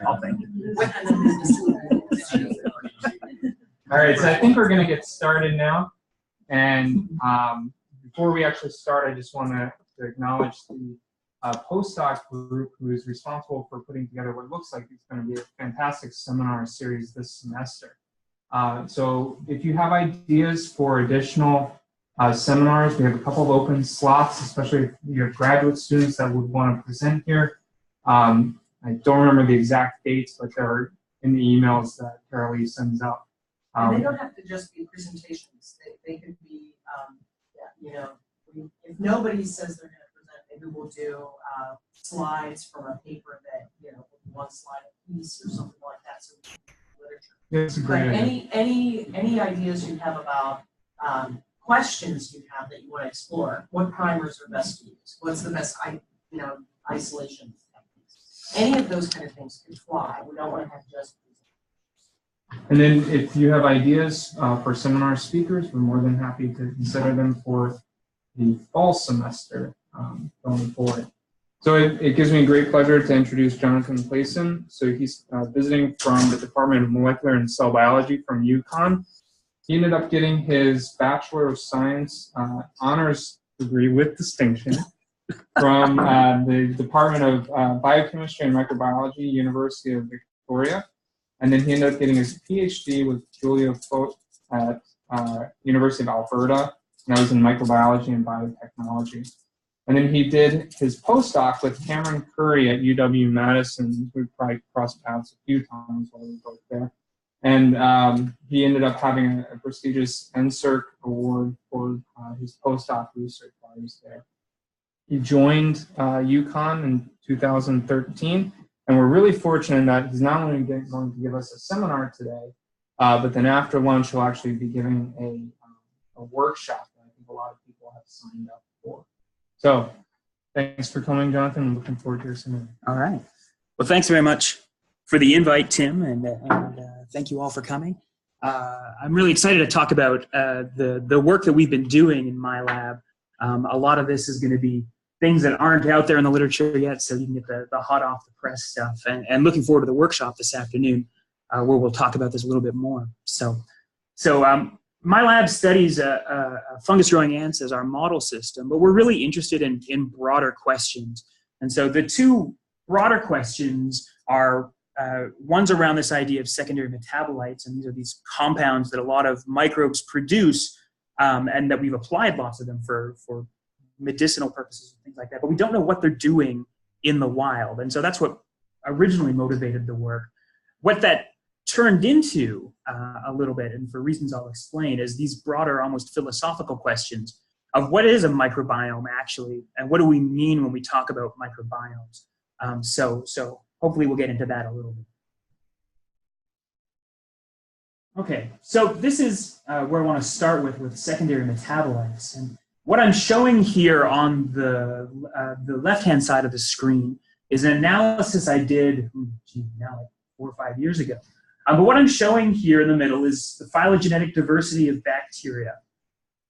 I'll thank you. All right, so I think we're going to get started now. And before we actually start, I just want to acknowledge the postdoc group who is responsible for putting together what looks like it's going to be a fantastic seminar series this semester. So if you have ideas for additional seminars, we have a couple of open slots, especially if you have graduate students that would want to present here. I don't remember the exact dates, but they're in the emails that Carolee sends out. And they don't have to just be presentations. They could be, you know, if nobody says they're going to present, maybe we'll do slides from a paper that, you know, one slide a piece or something like that. So literature. That's a great idea. Any ideas you have about questions you have that you want to explore? What primers are best to use? What's the best, you know, isolation techniques? Any of those kind of things could fly. We don't want to have just. And then if you have ideas for seminar speakers, we're more than happy to consider them for the fall semester going forward. So it gives me great pleasure to introduce JonathanKlassen. So he's visiting from the Department of Molecular and Cell Biology from UConn. He ended up getting his Bachelor of Science honors degree with distinction from the Department of Biochemistry and Microbiology, University of Victoria. And then he ended up getting his PhD with Julia Fote at University of Alberta, and that was in microbiology and biotechnology. And then he did his postdoc with Cameron Curry at UW-Madison. We probably crossed paths a few times while we were both there. And he ended up having a prestigious NSERC award for his postdoc research while he was there. He joined UConn in 2013. And we're really fortunate that he's not only going to give us a seminar today, but then after lunch he'll actually be giving a workshop that I think a lot of people have signed up for. So thanks for coming, Jonathan. I'm looking forward to your seminar. All right. Well, thanks very much for the invite, Tim, and thank you all for coming. I'm really excited to talk about the work that we've been doing in my lab. A lot of this is going to be things that aren't out there in the literature yet, so you can get the hot off the press stuff. And looking forward to the workshop this afternoon, where we'll talk about this a little bit more. So my lab studies fungus-growing ants as our model system, but we're really interested in broader questions. And so the two broader questions are one's around this idea of secondary metabolites, and these are these compounds that a lot of microbes produce, and that we've applied lots of them for medicinal purposes and things like that, but we don't know what they're doing in the wild. And so that's what originally motivated the work. What that turned into a little bit, and for reasons I'll explain, is these broader, almost philosophical questions of what is a microbiome actually, and what do we mean when we talk about microbiomes. So hopefully we'll get into that a little bit. Okay, so this is where I want to start with secondary metabolites. And what I'm showing here on the left-hand side of the screen is an analysis I did, now like 4 or 5 years ago. But what I'm showing here in the middle is the phylogenetic diversity of bacteria.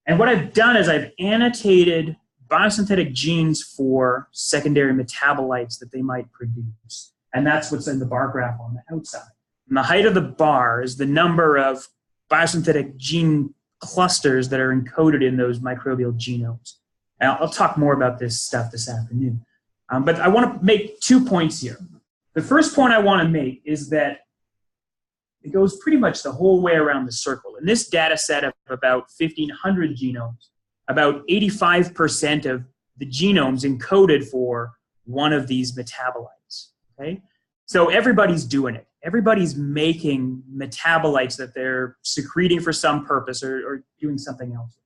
And what I've done is I've annotated biosynthetic genes for secondary metabolites that they might produce. And that's what's in the bar graph on the outside. And the height of the bar is the number of biosynthetic gene clusters that are encoded in those microbial genomes. And I'll talk more about this stuff this afternoon. But I want to make 2 points here. The first point I want to make is that it goes pretty much the whole way around the circle. In this data set of about 1,500 genomes, about 85% of the genomes encoded for one of these metabolites. Okay? So everybody's doing it. Everybody's making metabolites that they're secreting for some purpose or doing something else.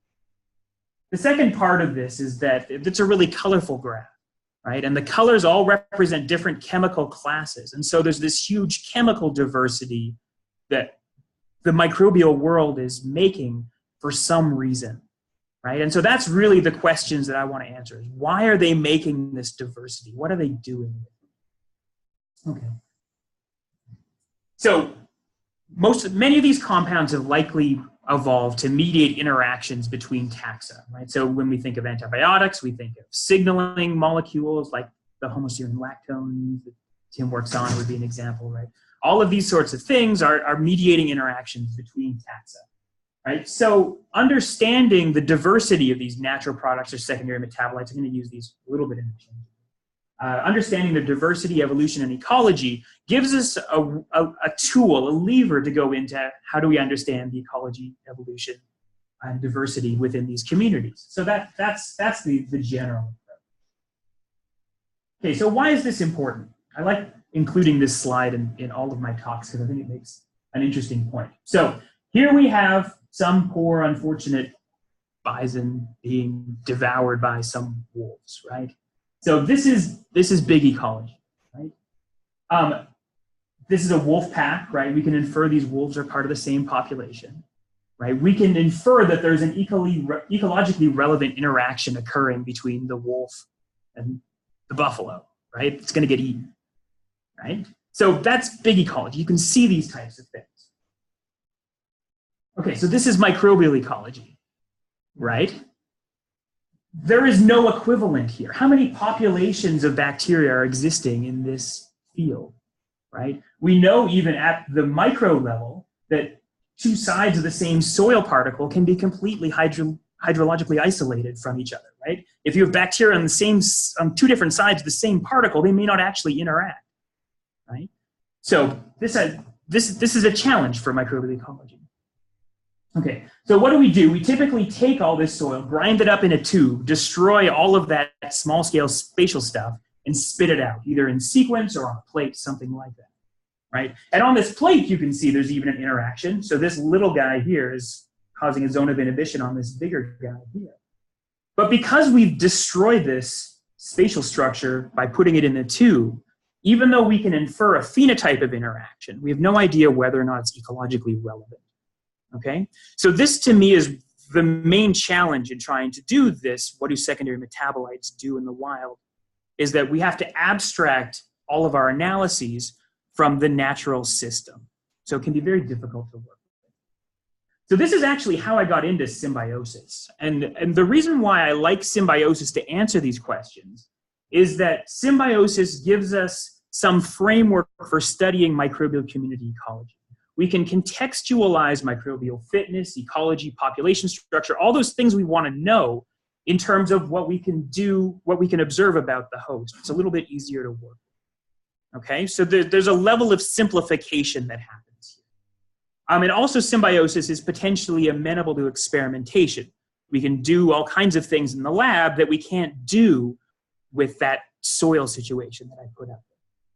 The second part of this is that it's a really colorful graph, right? And the colors all represent different chemical classes. And so there's this huge chemical diversity that the microbial world is making for some reason, right? And so that's really the questions that I want to answer. Is why are they making this diversity? What are they doing? Okay. So many of these compounds have likely evolved to mediate interactions between taxa, right? So when we think of antibiotics, we think of signaling molecules like the homoserine lactones, Tim works on would be an example, right? All of these sorts of things are mediating interactions between taxa, right? So understanding the diversity of these natural products or secondary metabolites, I'm going to use these a little bit interchangeably. Understanding the diversity, evolution, and ecology gives us a tool, a lever to go into how do we understand the ecology, evolution, and diversity within these communities. So that's the general approach. Okay, so why is this important? I like including this slide in all of my talks because I think it makes an interesting point. So here we have some poor, unfortunate bison being devoured by some wolves, right? So this is big ecology, right? This is a wolf pack, right? We can infer these wolves are part of the same population, right? We can infer that there's an ecologically relevant interaction occurring between the wolf and the buffalo, right? It's going to get eaten, right? So that's big ecology. You can see these types of things. Okay, so this is microbial ecology, right? There is no equivalent here. How many populations of bacteria are existing in this field, right? We know even at the micro level that two sides of the same soil particle can be completely hydrologically isolated from each other, right? If you have bacteria on two different sides of the same particle, they may not actually interact, right? So this is a challenge for microbial ecology. Okay, so what do? We typically take all this soil, grind it up in a tube, destroy all of that small-scale spatial stuff, and spit it out, either in sequence or on a plate, something like that, right? And on this plate, you can see there's even an interaction. So this little guy here is causing a zone of inhibition on this bigger guy here. But because we've destroyed this spatial structure by putting it in a tube, even though we can infer a phenotype of interaction, we have no idea whether or not it's ecologically relevant. Okay, so this to me is the main challenge in trying to do this. What do secondary metabolites do in the wild? Is that we have to abstract all of our analyses from the natural system. So it can be very difficult to work with. So this is actually how I got into symbiosis. And the reason why I like symbiosis to answer these questions is that symbiosis gives us some framework for studying microbial community ecology. We can contextualize microbial fitness, ecology, population structure, all those things we want to know in terms of what we can do, what we can observe about the host. It's a little bit easier to work with. Okay, so there's a level of simplification that happens here. And also symbiosis is potentially amenable to experimentation. We can do all kinds of things in the lab that we can't do with that soil situation that I put up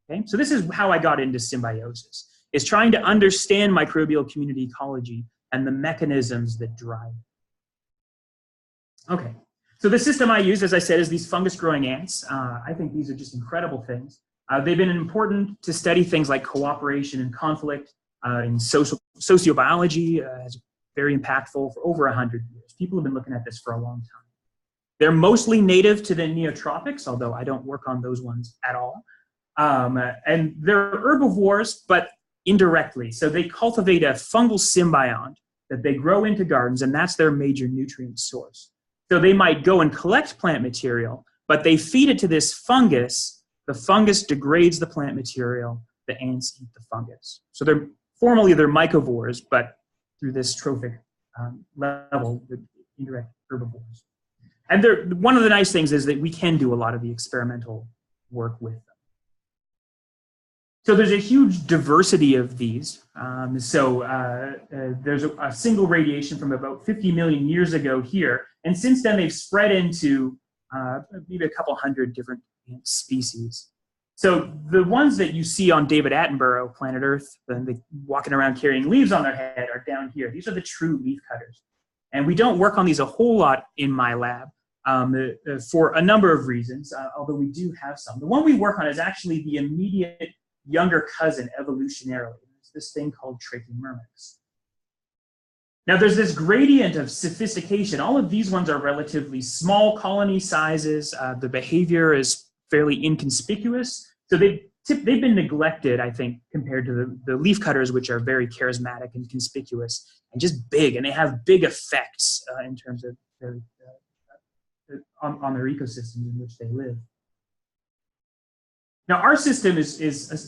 there. Okay, so this is how I got into symbiosis. Is trying to understand microbial community ecology and the mechanisms that drive it. Okay, so the system I use, as I said, is these fungus-growing ants. I think these are just incredible things. They've been important to study things like cooperation and conflict in sociobiology. It's very impactful for over 100 years. People have been looking at this for a long time. They're mostly native to the neotropics, although I don't work on those ones at all. And they're herbivores, but indirectly. So they cultivate a fungal symbiont that they grow into gardens, and that's their major nutrient source. So they might go and collect plant material, but they feed it to this fungus. The fungus degrades the plant material. The ants eat the fungus. So they're mycovores, but through this trophic level, they're indirect herbivores. And one of the nice things is that we can do a lot of the experimental work with them. So there's a huge diversity of these. There's a single radiation from about 50 million years ago here. And since then, they've spread into maybe a couple hundred different species. So the ones that you see on David Attenborough, Planet Earth, they walking around carrying leaves on their head are down here. These are the true leaf cutters. And we don't work on these a whole lot in my lab for a number of reasons, although we do have some. The one we work on is actually the immediate younger cousin evolutionarily. It's this thing called Trachymyrmex. Now there's this gradient of sophistication. All of these ones are relatively small colony sizes. The behavior is fairly inconspicuous. So they've been neglected, I think, compared to the leaf cutters, which are very charismatic and conspicuous and just big. And they have big effects in terms of on their ecosystems in which they live. Now, our system is a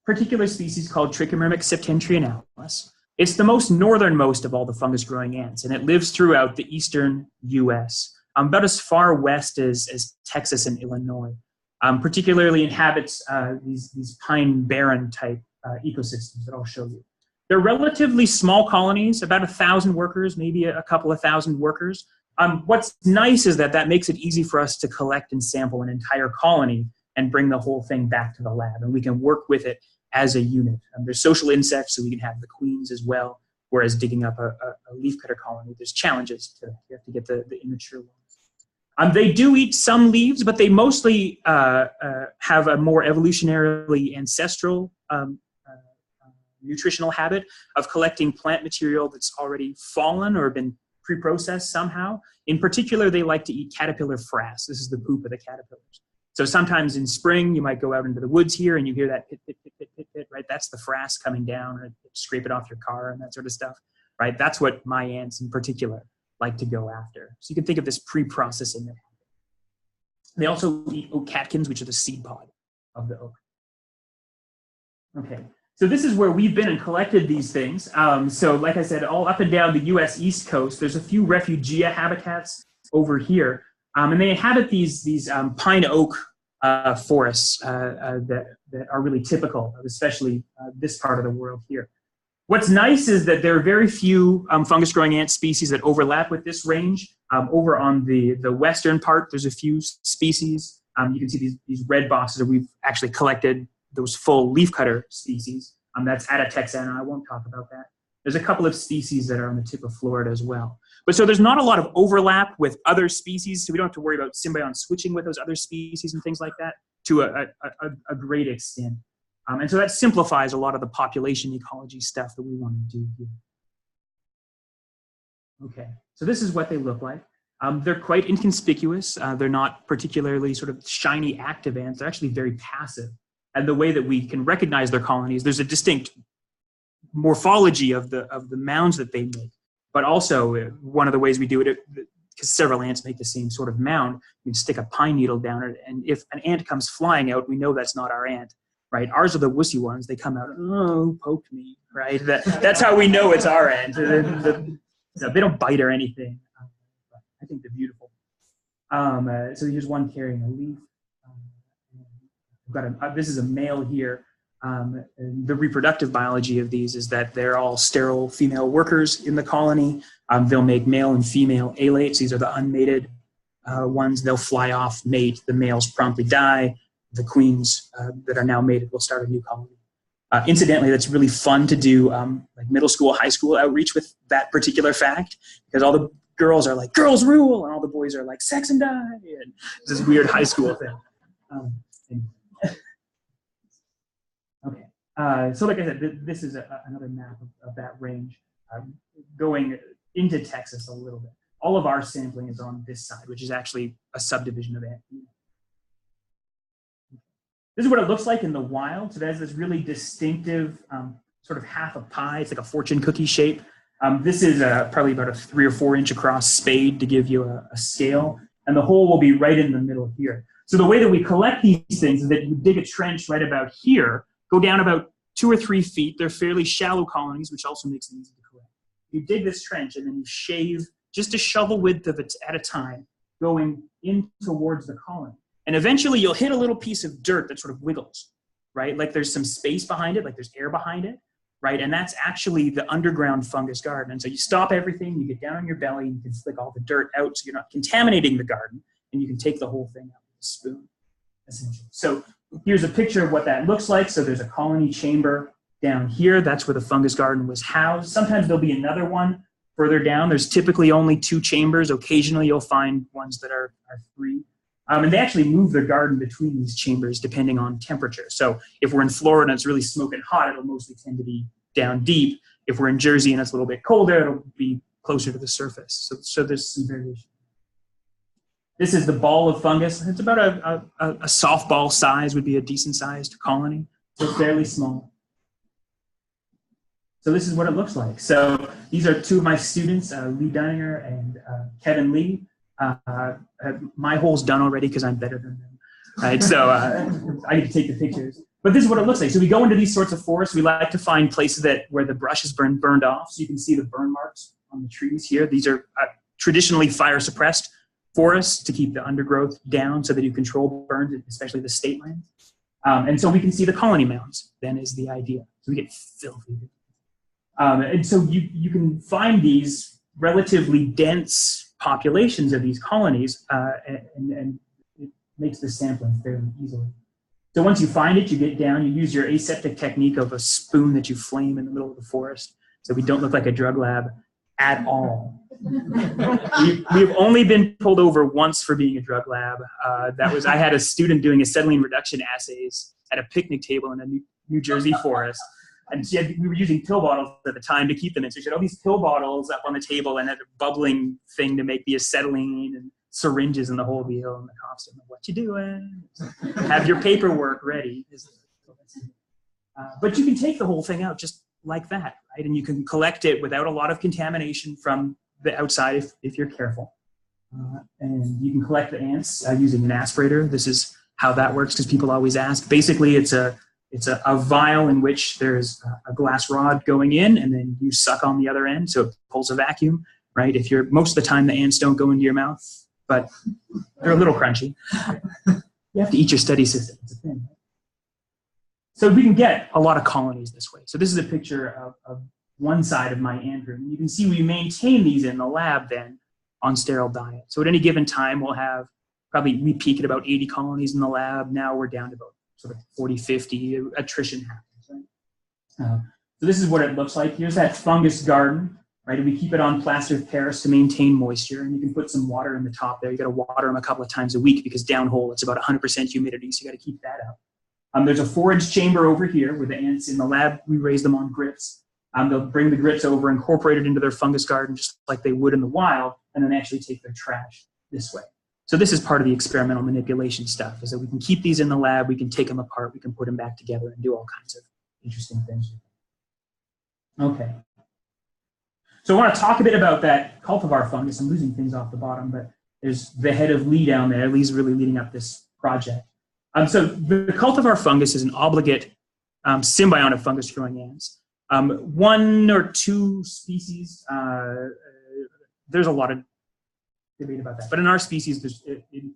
particular species called Trichomyrmex septentrionalis. It's the most northernmost of all the fungus-growing ants, and it lives throughout the eastern U.S., about as far west as Texas and Illinois. Particularly inhabits these pine barren type ecosystems that I'll show you. They're relatively small colonies, about 1,000 workers, maybe a couple of thousand workers. What's nice is that makes it easy for us to collect and sample an entire colony and bring the whole thing back to the lab, and we can work with it as a unit. There's social insects, so we can have the queens as well, whereas digging up a leafcutter colony, there's challenges to that. You have to get the immature ones. They do eat some leaves, but they mostly have a more evolutionarily ancestral nutritional habit of collecting plant material that's already fallen or been pre-processed somehow. In particular, they like to eat caterpillar frass. This is the poop of the caterpillars. So sometimes in spring, you might go out into the woods here and you hear that pit, pit, pit, pit, pit, pit, right? That's the frass coming down, and scrape it off your car and that sort of stuff, right? That's what my ants in particular like to go after. So you can think of this pre-processing. They also eat oak catkins, which are the seed pod of the oak. Okay, so this is where we've been and collected these things. So like I said, all up and down the US East Coast, there's a few refugia habitats over here. And they inhabit these pine oak forests that are really typical of especially this part of the world here. What's nice is that there are very few fungus-growing ant species that overlap with this range. Over on the western part, there's a few species. You can see these red boxes that we've actually collected those full leafcutter species. That's Attotexana. I won't talk about that. There's a couple of species that are on the tip of Florida as well. But so there's not a lot of overlap with other species, so we don't have to worry about symbiont switching with those other species and things like that to a great extent. And so that simplifies a lot of the population ecology stuff that we want to do here. Okay, so this is what they look like. They're quite inconspicuous. They're not particularly sort of shiny active ants. They're actually very passive. And the way that we can recognize their colonies, there's a distinct morphology of the mounds that they make. But also, one of the ways we do it, because several ants make the same sort of mound, you can stick a pine needle down it, and if an ant comes flying out, we know that's not our ant, right? Ours are the wussy ones. They come out, oh, poked me, right? That's how we know it's our ant. They don't bite or anything. I think they're beautiful. So here's one carrying a leaf. I've got this is a male here. The reproductive biology of these is that they're all sterile female workers in the colony. They'll make male and female alates. These are the unmated ones. They'll fly off, mate. The males promptly die. The queens that are now mated will start a new colony. Incidentally, that's really fun to do like middle school, high school outreach with that particular fact, because all the girls are like, girls rule, and all the boys are like, sex and die. And it's this weird high school thing. Okay, so like I said, this is another map of that range going into Texas a little bit. All of our sampling is on this side, which is actually a subdivision of ant. This is what it looks like in the wild. So it has this really distinctive sort of half a pie. It's like a fortune cookie shape. This is probably about a 3 or 4 inch across spade to give you a scale. And the hole will be right in the middle here. So the way that we collect these things is that you dig a trench right about here, go down about 2 or 3 feet. They're fairly shallow colonies, which also makes them easy to collect. You dig this trench and then you shave just a shovel width of it at a time, going in towards the colony. And eventually you'll hit a little piece of dirt that sort of wiggles, right? Like there's some space behind it, like there's air behind it, right? And that's actually the underground fungus garden. And so you stop everything, you get down on your belly, and you can flick all the dirt out so you're not contaminating the garden, and you can take the whole thing out with a spoon, essentially. So here's a picture of what that looks like. So there's a colony chamber down here. That's where the fungus garden was housed. Sometimes there'll be another one further down. There's typically only 2 chambers. Occasionally you'll find ones that are 3. And they actually move their garden between these chambers depending on temperature. So if we're in Florida and it's really smoking hot, it'll mostly tend to be down deep. If we're in Jersey and it's a little bit colder, it'll be closer to the surface. So there's some variation. This is the ball of fungus. It's about a softball size, would be a decent sized colony. So fairly small. So this is what it looks like. So these are 2 of my students, Lee Dunninger and Kevin Lee. My hole's done already because I'm better than them. right? So I get to take the pictures. But this is what it looks like. So we go into these sorts of forests. We like to find places where the brush has burned off. So you can see the burn marks on the trees here. These are traditionally fire suppressed forests to keep the undergrowth down so that you control burns, especially the state lands. And so we can see the colony mounds, then, is the idea. So we get filthy. And so you can find these relatively dense populations of these colonies, and it makes the sampling fairly easily. So once you find it, you get down, you use your aseptic technique of a spoon that you flame in the middle of the forest, so we don't look like a drug lab at all. We've only been pulled over once for being a drug lab. I had a student doing acetylene reduction assays at a picnic table in a New Jersey forest. And we were using pill bottles at the time to keep them in. So she had all these pill bottles up on the table and had a bubbling thing to make the acetylene and syringes and the whole deal. And the cops are like, "What you doing? Have your paperwork ready." But you can take the whole thing out just like that, right? And you can collect it without a lot of contamination from the outside if you're careful. And you can collect the ants using an aspirator. This is how that works, because people always ask. Basically, it's a vial in which there's a glass rod going in, and then you suck on the other end, so it pulls a vacuum, right? Most of the time the ants don't go into your mouth, but they're a little crunchy. You have to eat your study system. It's a thing. So we can get a lot of colonies this way. So this is a picture of one side of my ant room. You can see we maintain these in the lab then on sterile diet. So at any given time, we peak at about 80 colonies in the lab. Now we're down to about sort of 40, 50, attrition happens, right? So this is what it looks like. Here's that fungus garden, right? And we keep it on plaster of Paris to maintain moisture, and you can put some water in the top there. You got to water them a couple of times a week because downhole it's about 100% humidity, so you got to keep that up. There's a forage chamber over here where the ants in the lab, we raise them on grits. They'll bring the grits over, incorporate it into their fungus garden just like they would in the wild, and then actually take their trash this way. So this is part of the experimental manipulation stuff, is that we can keep these in the lab, we can take them apart, we can put them back together and do all kinds of interesting things with them. Okay. So I want to talk a bit about that cultivar fungus. I'm losing things off the bottom, but there's the head of Lee down there. Lee's really leading up this project. So the cultivar fungus is an obligate symbiont of fungus-growing ants. One or two species, there's a lot of debate about that. But in our species,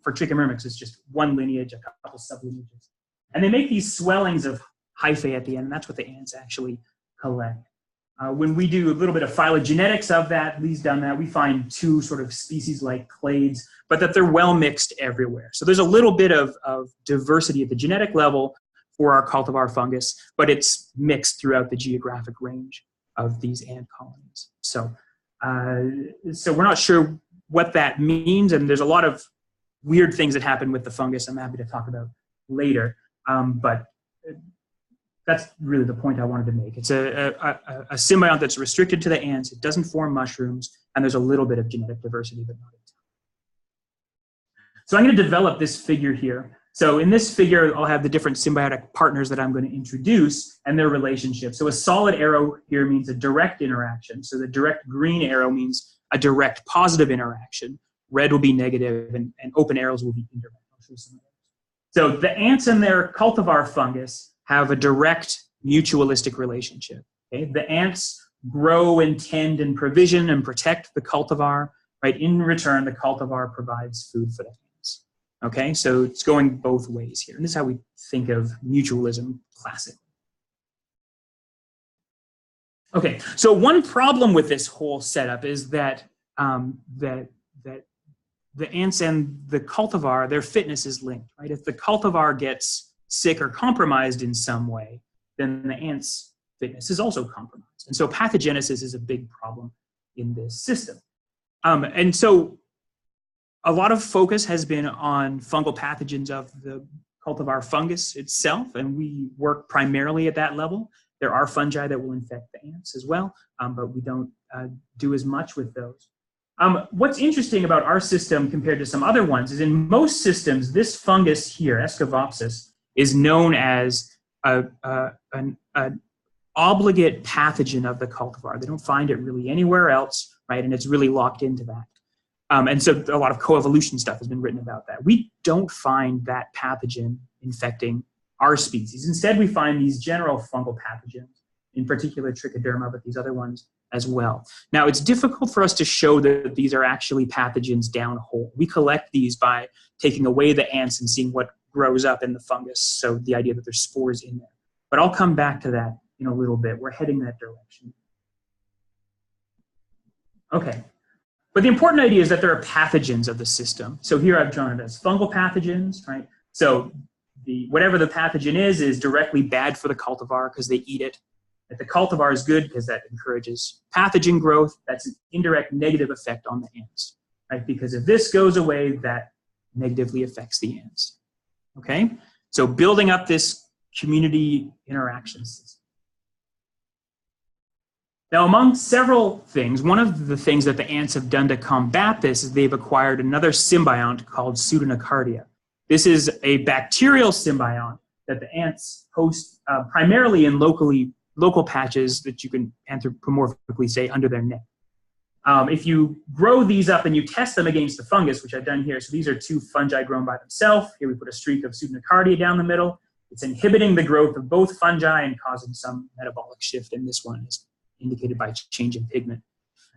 for Trichomyrmex, it's just one lineage, a couple sublineages. And they make these swellings of hyphae at the end, and that's what the ants actually collect. When we do a little bit of phylogenetics of that, Lee's done that, we find two sort of species-like clades, but that they're well mixed everywhere. So there's a little bit of diversity at the genetic level for our cultivar fungus, but it's mixed throughout the geographic range of these ant colonies. So we're not sure what that means, and there's a lot of weird things that happen with the fungus I'm happy to talk about later, but that's really the point I wanted to make. It's a symbiont that's restricted to the ants, it doesn't form mushrooms, and there's a little bit of genetic diversity, but not a ton. So I'm going to develop this figure here. So in this figure, I'll have the different symbiotic partners that I'm going to introduce and their relationship. So a solid arrow here means a direct interaction. So the direct green arrow means a direct positive interaction. Red will be negative, and open arrows will be indirect. I'll show you some of those. So the ants and their cultivar fungus have a direct mutualistic relationship. Okay? The ants grow and tend and provision and protect the cultivar. Right? In return, the cultivar provides food for the ants. Okay, so it's going both ways here. And this is how we think of mutualism classically. Okay, so one problem with this whole setup is that that the ants and the cultivar, their fitness is linked, right? If the cultivar gets sick or compromised in some way, then the ant's fitness is also compromised. And so pathogenesis is a big problem in this system. And so a lot of focus has been on fungal pathogens of the cultivar fungus itself, and we work primarily at that level. There are fungi that will infect the ants as well, but we don't do as much with those. What's interesting about our system compared to some other ones is in most systems, this fungus here, Escovopsis, is known as an obligate pathogen of the cultivar. They don't find it really anywhere else, right? And it's really locked into that. And so a lot of coevolution stuff has been written about that. We don't find that pathogen infecting our species. Instead, we find these general fungal pathogens, in particular trichoderma, but these other ones as well. Now, it's difficult for us to show that these are actually pathogens down whole. We collect these by taking away the ants and seeing what grows up in the fungus, so the idea that there's spores in there. But I'll come back to that in a little bit. We're heading that direction. Okay. But the important idea is that there are pathogens of the system. So here I've drawn it as fungal pathogens, right? So whatever the pathogen is directly bad for the cultivar because they eat it. That the cultivar is good because that encourages pathogen growth. That's an indirect negative effect on the ants, right? Because if this goes away, that negatively affects the ants, okay? So building up this community interaction system. Now, among several things, one of the things that the ants have done to combat this is they've acquired another symbiont called Pseudonocardia. This is a bacterial symbiont that the ants host primarily in local patches that you can anthropomorphically say under their neck. If you grow these up and you test them against the fungus, which I've done here, so these are two fungi grown by themselves. Here we put a streak of Pseudonocardia down the middle. It's inhibiting the growth of both fungi and causing some metabolic shift, and this one is indicated by change in pigment.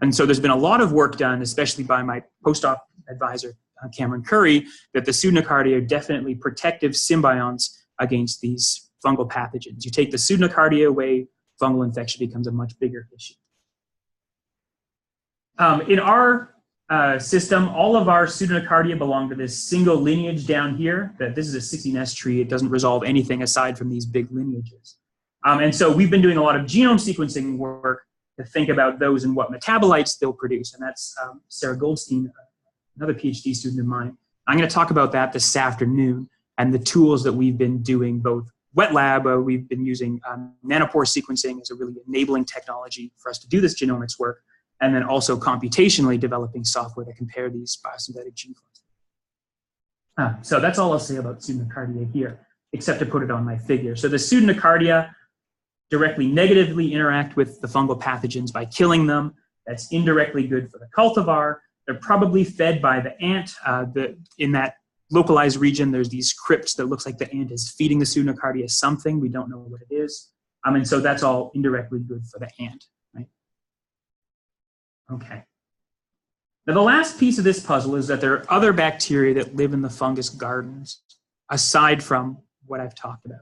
And so there's been a lot of work done, especially by my postdoc advisor, Cameron Curry, that the Pseudonocardia are definitely protective symbionts against these fungal pathogens. You take the Pseudonocardia away, fungal infection becomes a much bigger issue. In our system, all of our Pseudonocardia belong to this single lineage down here. That this is a 16S tree. It doesn't resolve anything aside from these big lineages. And so we've been doing a lot of genome sequencing work to think about those and what metabolites they'll produce. And that's Sarah Goldstein, another PhD student of mine. I'm going to talk about that this afternoon and the tools that we've been doing, both wet lab, we've been using nanopore sequencing as a really enabling technology for us to do this genomics work, and then also computationally developing software to compare these biosynthetic gene clusters. So that's all I'll say about Pseudonocardia here, except to put it on my figure. So the Pseudonocardia directly negatively interact with the fungal pathogens by killing them. That's indirectly good for the cultivar. They're probably fed by the ant. In that localized region, there's these crypts that looks like the ant is feeding the Pseudonocardia something. We don't know what it is. And so that's all indirectly good for the ant, right? Okay. Now the last piece of this puzzle is that there are other bacteria that live in the fungus gardens aside from what I've talked about.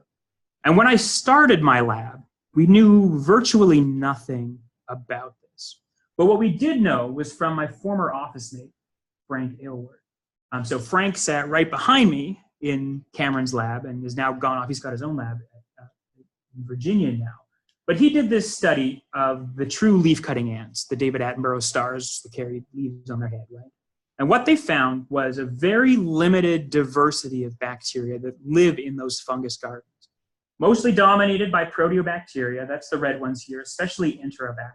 And when I started my lab, we knew virtually nothing about this. But what we did know was from my former office mate, Frank Aylward. So Frank sat right behind me in Cameron's lab and is now gone off. He's got his own lab in Virginia now. But he did this study of the true leaf-cutting ants, the David Attenborough stars that carry leaves on their head, right? And what they found was a very limited diversity of bacteria that live in those fungus gardens. Mostly dominated by proteobacteria, that's the red ones here, especially Enterobacter.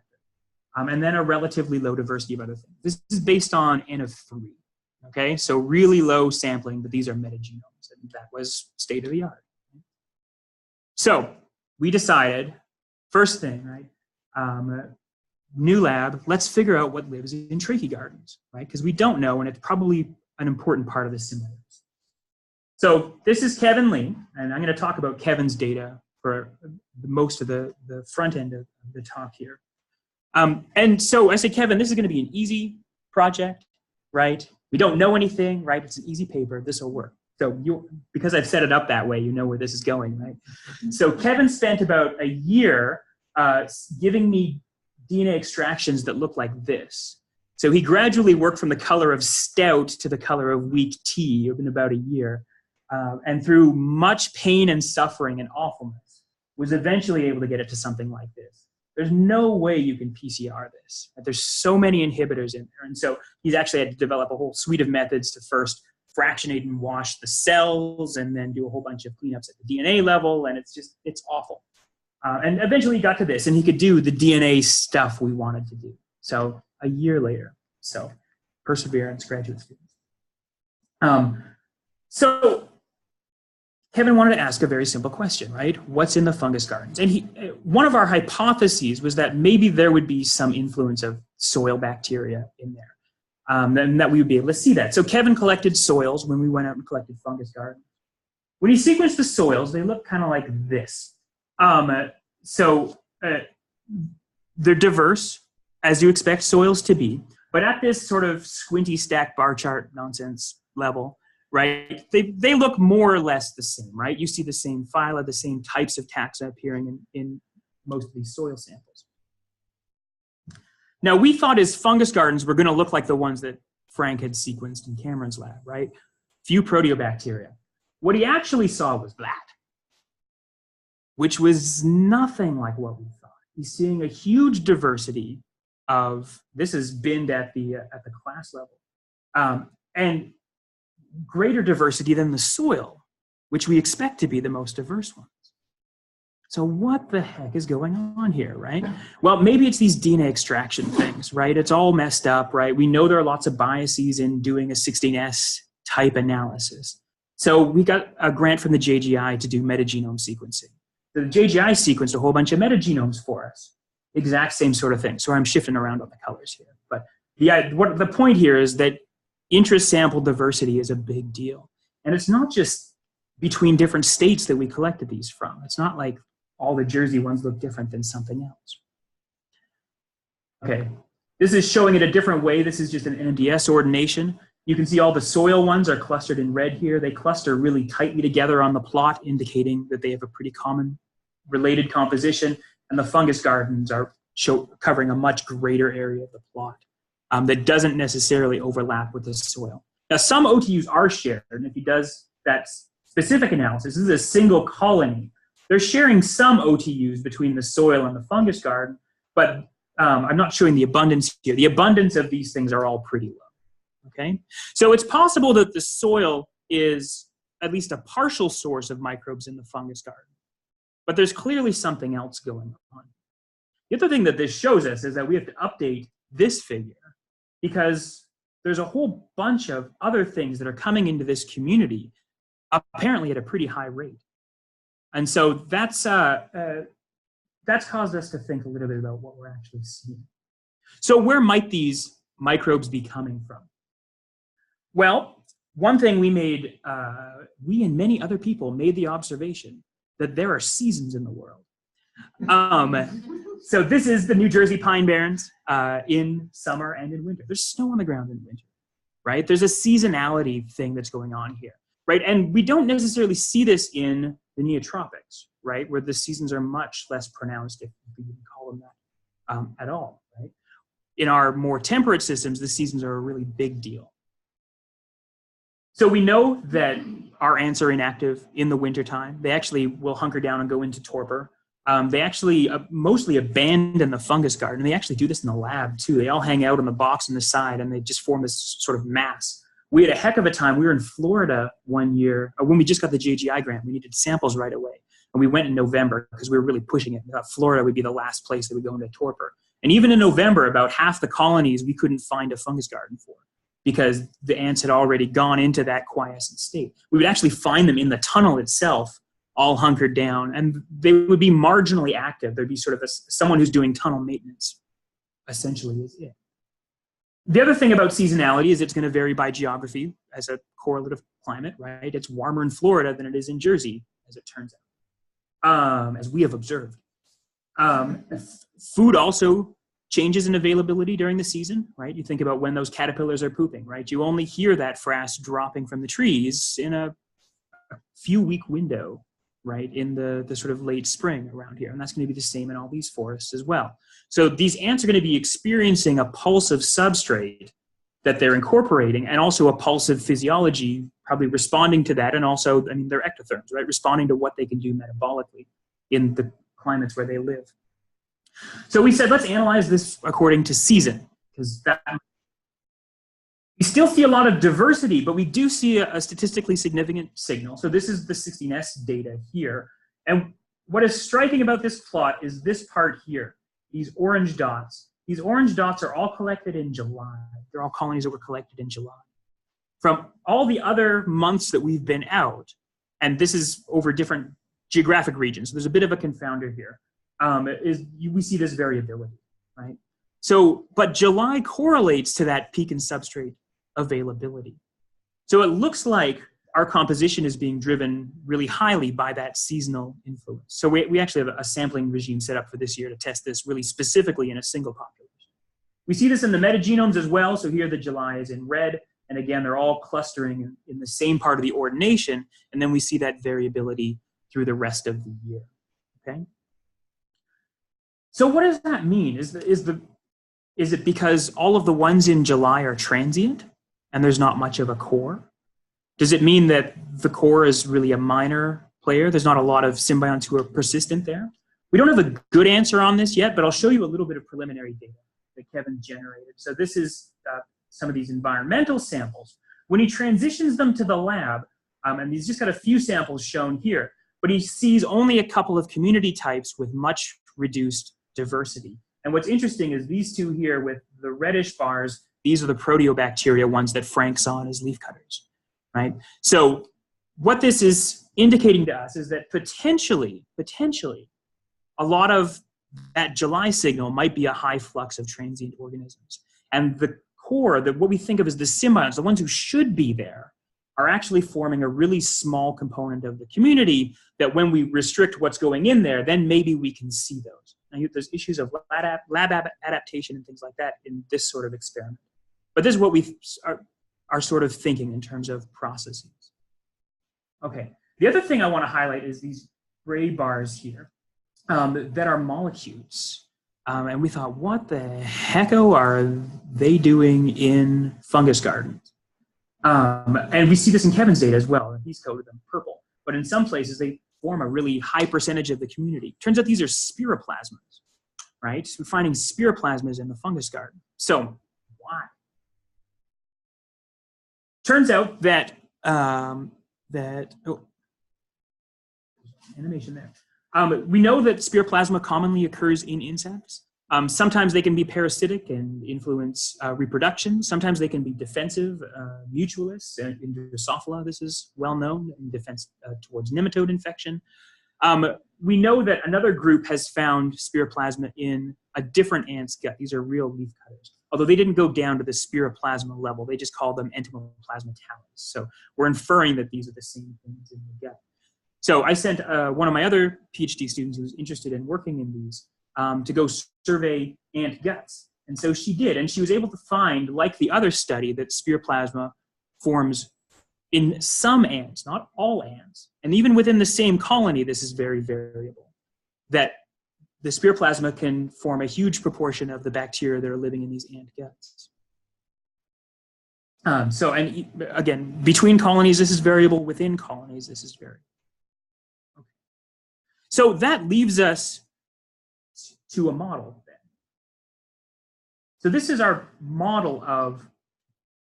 And then a relatively low diversity of other things. This is based on N of 3, okay? So really low sampling, but these are metagenomes, and that was state of the art. So we decided, first thing, right, new lab, let's figure out what lives in trachea gardens, right? Because we don't know, and it's probably an important part of the symbiosis. So this is Kevin Lee, and I'm going to talk about Kevin's data for most of the front end of the talk here. And so I say, Kevin, this is going to be an easy project, right? We don't know anything, right? It's an easy paper. This will work. So because I've set it up that way, you know where this is going, right? So Kevin spent about a year giving me DNA extractions that look like this. So he gradually worked from the color of stout to the color of weak tea in about a year. And through much pain and suffering and awfulness, was eventually able to get it to something like this. There's no way you can PCR this. There's so many inhibitors in there. And so he's actually had to develop a whole suite of methods to first fractionate and wash the cells and then do a whole bunch of cleanups at the DNA level. And it's awful. And eventually he got to this, and he could do the DNA stuff we wanted to do. So a year later, so perseverance, graduate students. So Kevin wanted to ask a very simple question, right? What's in the fungus gardens? And one of our hypotheses was that maybe there would be some influence of soil bacteria in there. then that we would be able to see that. So Kevin collected soils when we went out and collected fungus gardens. When he sequenced the soils, they look kind of like this. They're diverse, as you expect soils to be, but at this sort of squinty stack bar chart nonsense level, right, they look more or less the same, right? You see the same phyla, the same types of taxa appearing in most of these soil samples. Now, we thought his fungus gardens were going to look like the ones that Frank had sequenced in Cameron's lab, right? Few proteobacteria. What he actually saw was that, which was nothing like what we thought. He's seeing a huge diversity of, this is binned at the class level, and greater diversity than the soil, which we expect to be the most diverse ones. So what the heck is going on here, right? Well, maybe it's these DNA extraction things, right? It's all messed up, right? We know there are lots of biases in doing a 16S type analysis. So we got a grant from the JGI to do metagenome sequencing. The JGI sequenced a whole bunch of metagenomes for us. Exact same sort of thing. So I'm shifting around on the colors here. But the point here is that intra-sample diversity is a big deal. And it's not just between different states that we collected these from. It's not like all the Jersey ones look different than something else. Okay, this is showing it a different way. This is just an NMDS ordination. You can see all the soil ones are clustered in red here. They cluster really tightly together on the plot, indicating that they have a pretty common related composition. And the fungus gardens are covering a much greater area of the plot that doesn't necessarily overlap with the soil. Now, some OTUs are shared, and if he does that specific analysis, this is a single colony. They're sharing some OTUs between the soil and the fungus garden, but I'm not showing the abundance here. The abundance of these things are all pretty low, okay? So it's possible that the soil is at least a partial source of microbes in the fungus garden, but there's clearly something else going on. The other thing that this shows us is that we have to update this figure because there's a whole bunch of other things that are coming into this community apparently at a pretty high rate. And so that's caused us to think a little bit about what we're actually seeing. So where might these microbes be coming from? Well, one thing we and many other people made the observation that there are seasons in the world. So this is the New Jersey Pine Barrens in summer and in winter. There's snow on the ground in winter, right? There's a seasonality thing that's going on here, right? And we don't necessarily see this in the neotropics, right? Where the seasons are much less pronounced, if we can call them that at all, right? In our more temperate systems, the seasons are a really big deal. So we know that our ants are inactive in the wintertime. They actually will hunker down and go into torpor. They actually mostly abandon the fungus garden. They actually do this in the lab too. They all hang out on the box on the side and they just form this sort of mass. We had a heck of a time. We were in Florida one year, when we just got the JGI grant. We needed samples right away. And we went in November because we were really pushing it. We thought Florida would be the last place that would go into torpor. And even in November, about half the colonies we couldn't find a fungus garden for because the ants had already gone into that quiescent state. We would actually find them in the tunnel itself, all hunkered down, and they would be marginally active. There'd be sort of someone who's doing tunnel maintenance, essentially is it. The other thing about seasonality is it's going to vary by geography as a correlative climate, right? It's warmer in Florida than it is in Jersey, as it turns out, as we have observed. Food also changes in availability during the season, right? You think about when those caterpillars are pooping, right? You only hear that frass dropping from the trees in a few week window, right? In the sort of late spring around here. And that's going to be the same in all these forests as well. So these ants are going to be experiencing a pulse of substrate that they're incorporating and also a pulse of physiology probably responding to that. And also, I mean, they're ectotherms, right? Responding to what they can do metabolically in the climates where they live. So we said, let's analyze this according to season, because we still see a lot of diversity, but we do see a statistically significant signal. So this is the 16S data here. And what is striking about this plot is this part here, these orange dots. These orange dots are all collected in July. They're all colonies that were collected in July. From all the other months that we've been out, and this is over different geographic regions, so there's a bit of a confounder here, we see this variability, right? But July correlates to that peak in substrate availability. So it looks like our composition is being driven really highly by that seasonal influence. So we actually have a sampling regime set up for this year to test this really specifically in a single population. We see this in the metagenomes as well. So here the July is in red. And again, they're all clustering in the same part of the ordination. And then we see that variability through the rest of the year, okay? So what does that mean? Is it because all of the ones in July are transient and there's not much of a core? Does it mean that the core is really a minor player? There's not a lot of symbionts who are persistent there? We don't have a good answer on this yet, but I'll show you a little bit of preliminary data that Kevin generated. So this is some of these environmental samples. When he transitions them to the lab, and he's just got a few samples shown here, but he sees only a couple of community types with much reduced diversity. And what's interesting is these two here with the reddish bars, these are the proteobacteria ones that Frank saw in his leafcutters, right? So what this is indicating to us is that potentially, a lot of that July signal might be a high flux of transient organisms. And the core, what we think of as the symbionts, the ones who should be there, are actually forming a really small component of the community that when we restrict what's going in there, then maybe we can see those. Now, there's issues of lab adaptation and things like that in this sort of experiment. But this is what we are sort of thinking in terms of processes. Okay, the other thing I want to highlight is these gray bars here that are molecules. And we thought, what the hecko are they doing in fungus gardens? And we see this in Kevin's data as well, and he's coded them purple. But in some places, they form a really high percentage of the community. Turns out these are spiroplasmas, right? So we're finding spiroplasmas in the fungus garden. So why? Turns out that, animation there. We know that spiroplasma commonly occurs in insects. Sometimes they can be parasitic and influence reproduction. Sometimes they can be defensive, mutualists. In Drosophila, this is well known in defense towards nematode infection. We know that another group has found spiroplasma in a different ant's gut. These are real leaf cutters. Although they didn't go down to the spiroplasma level, they just called them entomoplasmatalis. So we're inferring that these are the same things in the gut. So I sent one of my other PhD students who was interested in working in these to go survey ant guts. And so she did, and she was able to find, like the other study, that spiroplasma forms in some ants, not all ants. And even within the same colony, this is very variable. That the spiroplasma can form a huge proportion of the bacteria that are living in these ant guts. And again, between colonies, this is variable. Within colonies, this is variable. Okay. So that leaves us to a model then. So this is our model of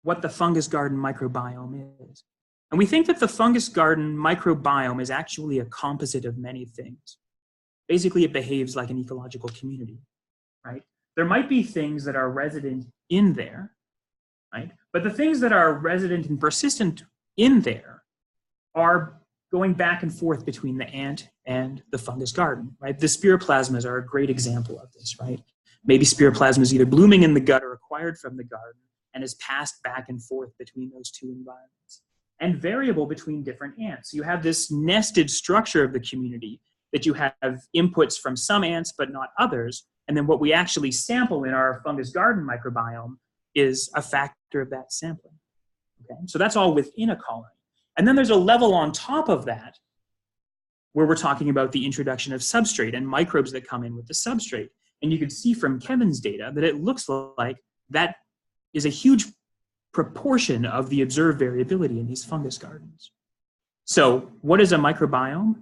what the fungus garden microbiome is. And we think that the fungus garden microbiome is actually a composite of many things. Basically, it behaves like an ecological community, right? There might be things that are resident in there, right? But the things that are resident and persistent in there are going back and forth between the ant and the fungus garden, right? The spiroplasmas are a great example of this, right? Maybe spiroplasma is either blooming in the gut or acquired from the garden and is passed back and forth between those two environments and variable between different ants. So you have this nested structure of the community that you have inputs from some ants but not others. And then what we actually sample in our fungus garden microbiome is a factor of that sampling. Okay? So that's all within a colony. And then there's a level on top of that where we're talking about the introduction of substrate and microbes that come in with the substrate. And you can see from Kevin's data that it looks like that is a huge proportion of the observed variability in these fungus gardens. So what is a microbiome?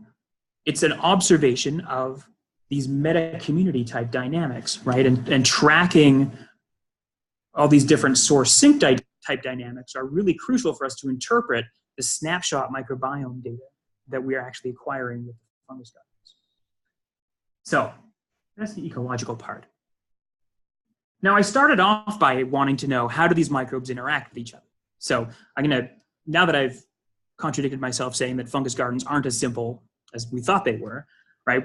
It's an observation of these meta-community type dynamics, right? And tracking all these different source sink type dynamics are really crucial for us to interpret the snapshot microbiome data that we are actually acquiring with the fungus gardens. So that's the ecological part. Now I started off by wanting to know, how do these microbes interact with each other? So now that I've contradicted myself saying that fungus gardens aren't as simple as we thought they were, right?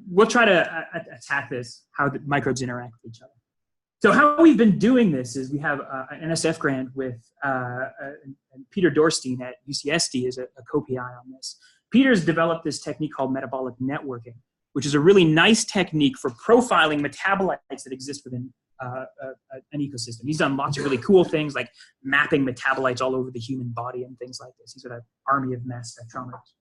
We'll try to attack this, how the microbes interact with each other. So how we've been doing this is we have an NSF grant with Peter Dorstein at UCSD is a co-PI on this. Peter's developed this technique called metabolic networking, which is a really nice technique for profiling metabolites that exist within an ecosystem. He's done lots of really cool things like mapping metabolites all over the human body and things like this. He's got an army of mass spectrometers.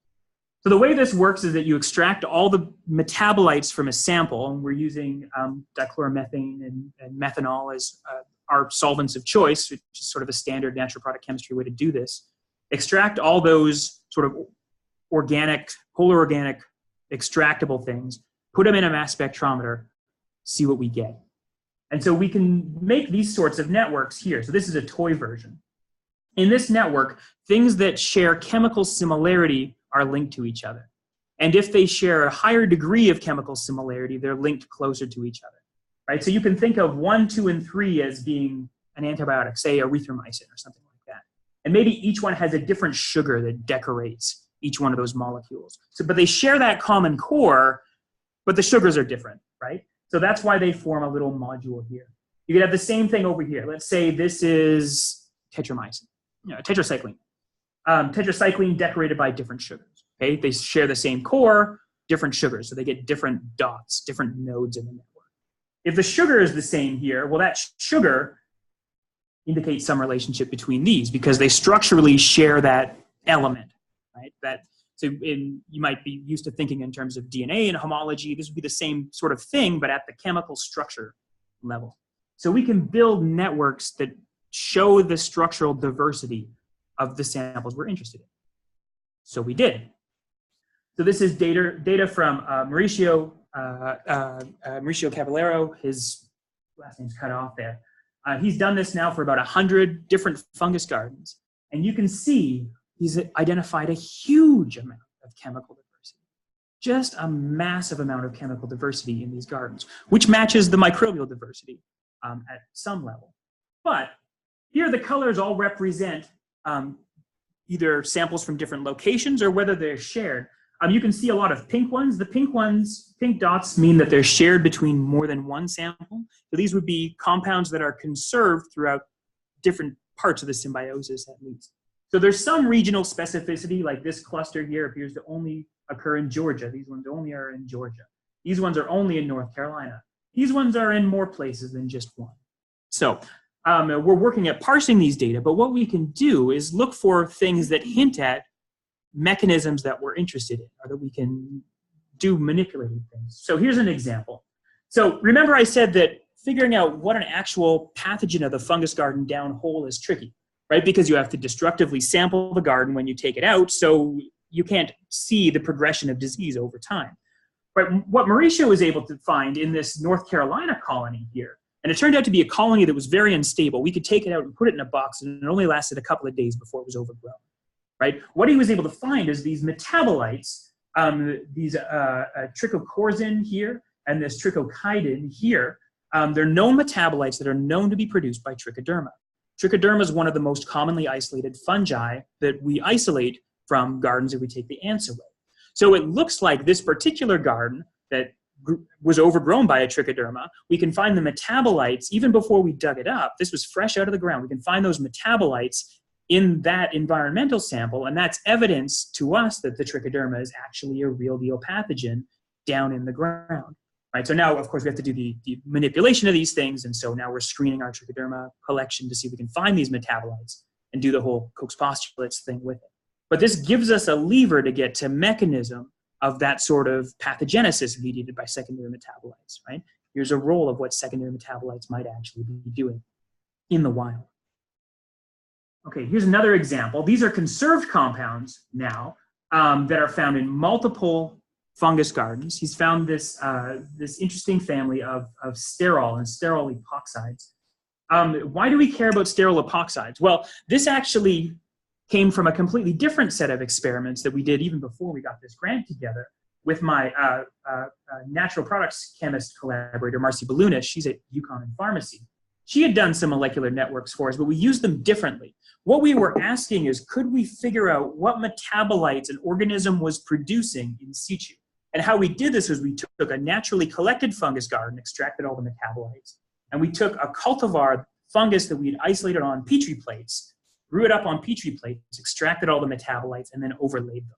So the way this works is that you extract all the metabolites from a sample, and we're using dichloromethane and methanol as our solvents of choice, which is sort of a standard natural product chemistry way to do this. Extract all those sort of organic, polar organic, extractable things, put them in a mass spectrometer, see what we get. And so we can make these sorts of networks here. So this is a toy version. In this network, things that share chemical similarity are linked to each other. And if they share a higher degree of chemical similarity, they're linked closer to each other, right? So you can think of 1, 2, and 3 as being an antibiotic, say erythromycin or something like that. And maybe each one has a different sugar that decorates each one of those molecules. So, but they share that common core, but the sugars are different, right? So that's why they form a little module here. You could have the same thing over here. Let's say this is tetramycin, tetracycline. Tetracycline decorated by different sugars, okay? They share the same core, different sugars, so they get different dots, different nodes in the network. If the sugar is the same here, well, that sugar indicates some relationship between these because they structurally share that element, right? You might be used to thinking in terms of DNA and homology. This would be the same sort of thing, but at the chemical structure level. So we can build networks that show the structural diversity of the samples we're interested in. So we did. So this is data from Mauricio Caballero. His last name's cut off there. He's done this now for about 100 different fungus gardens. And you can see he's identified a huge amount of chemical diversity. Just a massive amount of chemical diversity in these gardens, which matches the microbial diversity at some level. But here the colors all represent either samples from different locations or whether they're shared. You can see a lot of pink ones. The pink dots mean that they're shared between more than one sample. So these would be compounds that are conserved throughout different parts of the symbiosis at least. So there's some regional specificity, like this cluster here appears to only occur in Georgia. These ones only are in Georgia. These ones are only in North Carolina. These ones are in more places than just one. So we're working at parsing these data, but what we can do is look for things that hint at mechanisms that we're interested in, or that we can do manipulating things. So here's an example. So remember I said that figuring out what an actual pathogen of the fungus garden downhole is tricky, right? Because you have to destructively sample the garden when you take it out, so you can't see the progression of disease over time. But what Mauricio was able to find in this North Carolina colony here, and it turned out to be a colony that was very unstable. We could take it out and put it in a box, and it only lasted a couple of days before it was overgrown. Right? What he was able to find is these metabolites, these trichocorzin here and this trichochidin here. They're known metabolites that are known to be produced by trichoderma. Trichoderma is one of the most commonly isolated fungi that we isolate from gardens if we take the ants away. So it looks like this particular garden that was overgrown by a trichoderma, we can find the metabolites even before we dug it up. This was fresh out of the ground. We can find those metabolites in that environmental sample, and that's evidence to us that the trichoderma is actually a real deal pathogen down in the ground, right? So now, of course, we have to do the manipulation of these things, and so now we're screening our trichoderma collection to see if we can find these metabolites and do the whole Koch's postulates thing with it. But this gives us a lever to get to mechanism of that sort of pathogenesis mediated by secondary metabolites, right? Here's a role of what secondary metabolites might actually be doing in the wild. Okay, here's another example. These are conserved compounds now that are found in multiple fungus gardens. He's found this, this interesting family of sterol and sterol epoxides. Why do we care about sterol epoxides? Well, this actually came from a completely different set of experiments that we did even before we got this grant together with my natural products chemist collaborator, Marcy Balunis. She's at UConn in pharmacy. She had done some molecular networks for us, but we used them differently. What we were asking is, could we figure out what metabolites an organism was producing in situ? And how we did this was we took a naturally collected fungus garden, extracted all the metabolites, and we took a cultivar fungus that we had isolated on Petri plates, grew it up on Petri plates, extracted all the metabolites, and then overlaid them.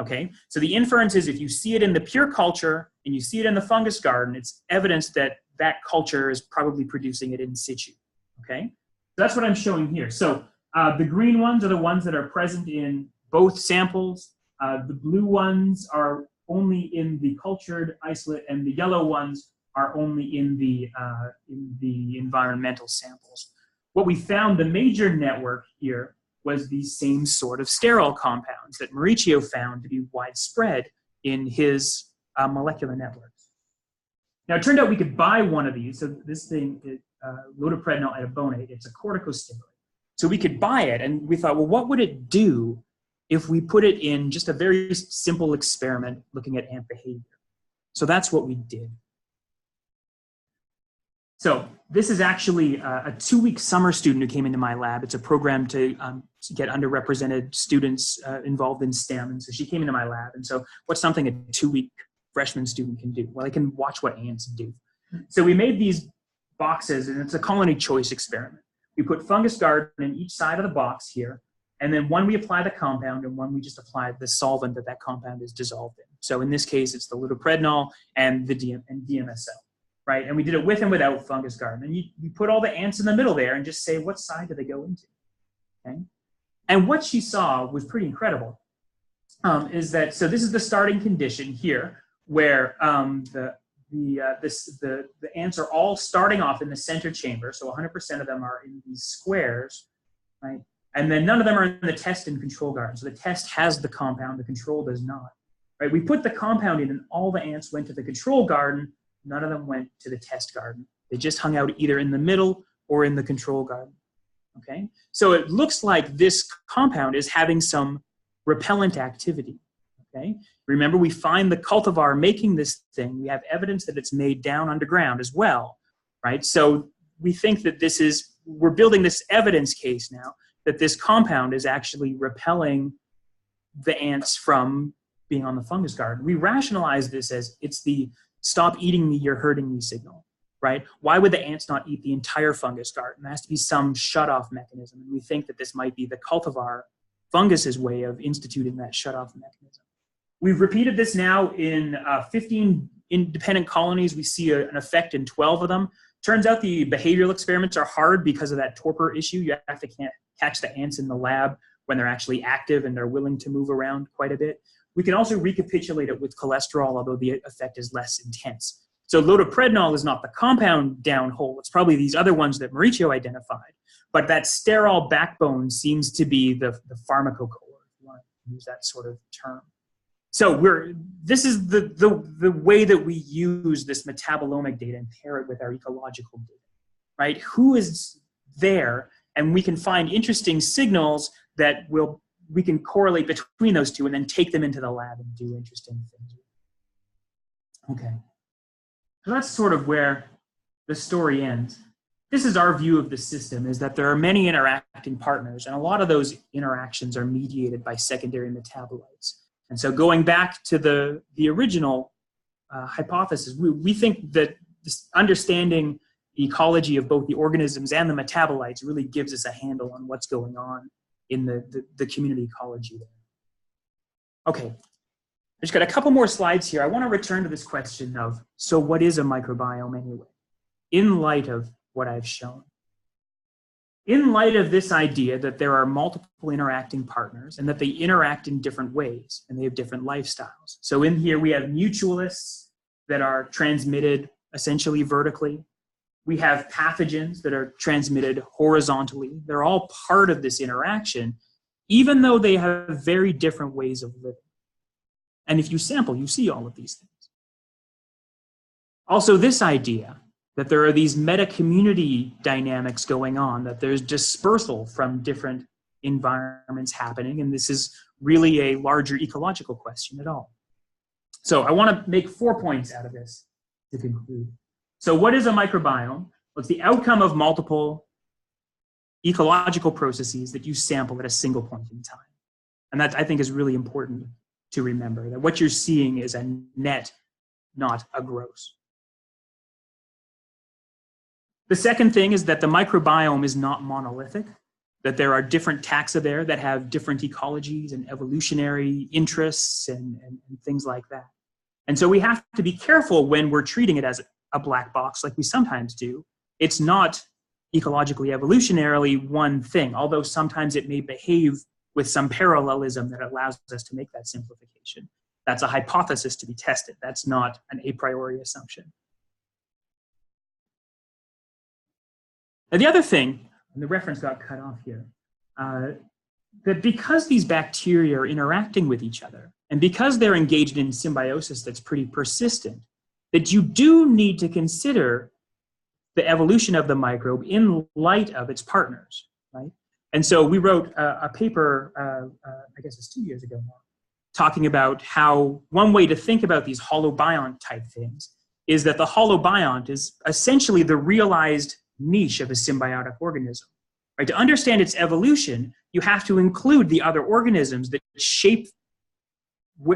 Okay, so the inference is if you see it in the pure culture and you see it in the fungus garden, it's evidence that that culture is probably producing it in situ. Okay, so that's what I'm showing here. So the green ones are the ones that are present in both samples. The blue ones are only in the cultured isolate, and the yellow ones are only in the environmental samples. What we found, the major network here, was these same sort of sterile compounds that Mauricio found to be widespread in his molecular networks. Now, it turned out we could buy one of these. So this thing is lodiprednol etabonate. It's a corticosteroid. So we could buy it, and we thought, well, what would it do if we put it in just a very simple experiment looking at ant behavior? So that's what we did. So this is actually a 2-week summer student who came into my lab. It's a program to get underrepresented students involved in STEM. And so she came into my lab. And so what's something a 2-week freshman student can do? Well, they can watch what ants do. So we made these boxes, and it's a colony choice experiment. We put fungus garden in each side of the box here. And then one we apply the compound, and one we just apply the solvent that compound is dissolved in. So in this case, it's the lodiprednol and the DMSO. Right, and we did it with and without fungus garden. And you put all the ants in the middle there and just say, what side do they go into? Okay, and what she saw was pretty incredible. Is that, so this is the starting condition here, where the ants are all starting off in the center chamber. So 100% of them are in these squares, right? And then none of them are in the test and control garden. So the test has the compound, the control does not. Right, we put the compound in, and all the ants went to the control garden. None of them went to the test garden. They just hung out either in the middle or in the control garden. Okay, so it looks like this compound is having some repellent activity. Okay, remember, we find the cultivar making this thing. We have evidence that it's made down underground as well, right? So we think that we're building this evidence case now that this compound is actually repelling the ants from being on the fungus garden. We rationalize this as it's the stop eating me, you're hurting me signal, right? Why would the ants not eat the entire fungus garden? There has to be some shut-off mechanism. And we think that this might be the cultivar fungus's way of instituting that shut-off mechanism. We've repeated this now in 15 independent colonies. We see an effect in 12 of them. Turns out the behavioral experiments are hard because of that torpor issue. You have to catch the ants in the lab when they're actually active and they're willing to move around quite a bit. We can also recapitulate it with cholesterol, although the effect is less intense. So lodiprednol is not the compound downhole. It's probably these other ones that Mauricio identified. But that sterol backbone seems to be the pharmacocolor, if you want to use that sort of term. So this is the way that we use this metabolomic data and pair it with our ecological data, right? Who is there? And we can find interesting signals that we can correlate between those two and then take them into the lab and do interesting things. Okay, so that's sort of where the story ends. This is our view of the system, is that there are many interacting partners, and a lot of those interactions are mediated by secondary metabolites. And so going back to the original hypothesis, we think that this understanding the ecology of both the organisms and the metabolites really gives us a handle on what's going on in the community ecology there. Okay, I just got a couple more slides here. I want to return to this question of, so what is a microbiome anyway, in light of what I've shown? In light of this idea that there are multiple interacting partners and that they interact in different ways and they have different lifestyles. So in here we have mutualists that are transmitted essentially vertically. We have pathogens that are transmitted horizontally. They're all part of this interaction, even though they have very different ways of living. And if you sample, you see all of these things. Also, this idea that there are these meta-community dynamics going on, that there's dispersal from different environments happening, and this is really a larger ecological question at all. So I want to make 4 points out of this to conclude. So what is a microbiome? Well, it's the outcome of multiple ecological processes that you sample at a single point in time. And that, I think, is really important to remember, that what you're seeing is a net, not a gross. The second thing is that the microbiome is not monolithic, that there are different taxa there that have different ecologies and evolutionary interests and things like that. And so we have to be careful when we're treating it as a black box like we sometimes do. It's not ecologically evolutionarily one thing, although sometimes it may behave with some parallelism that allows us to make that simplification. That's a hypothesis to be tested. That's not an a priori assumption. Now the other thing, and the reference got cut off here, that because these bacteria are interacting with each other, and because they're engaged in symbiosis that's pretty persistent, that you do need to consider the evolution of the microbe in light of its partners, right? And so we wrote a paper, I guess it's 2 years ago now, talking about how one way to think about these holobiont type things is that the holobiont is essentially the realized niche of a symbiotic organism, right? To understand its evolution, you have to include the other organisms that shape